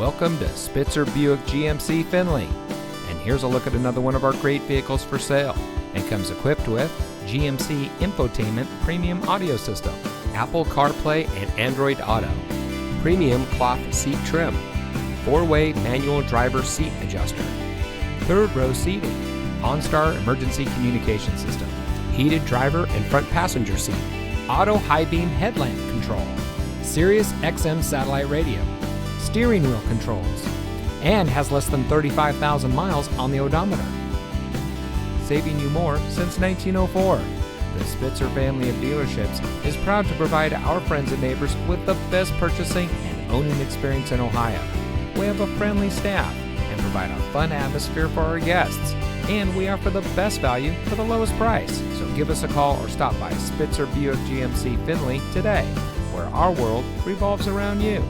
Welcome to Spitzer Buick GMC Findlay. And here's a look at another one of our great vehicles for sale. It comes equipped with GMC Infotainment Premium Audio System, Apple CarPlay and Android Auto, Premium Cloth Seat Trim, 4-way manual driver seat adjuster, 3rd row seating, OnStar Emergency Communication System, heated driver and front passenger seat, auto high beam headlamp control, Sirius XM satellite radio, steering wheel controls, and has less than 35,000 miles on the odometer. Saving you more since 1904. The Spitzer family of dealerships is proud to provide our friends and neighbors with the best purchasing and owning experience in Ohio. We have a friendly staff and provide a fun atmosphere for our guests. And we offer the best value for the lowest price. So give us a call or stop by Spitzer Buick GMC Findlay today, where our world revolves around you.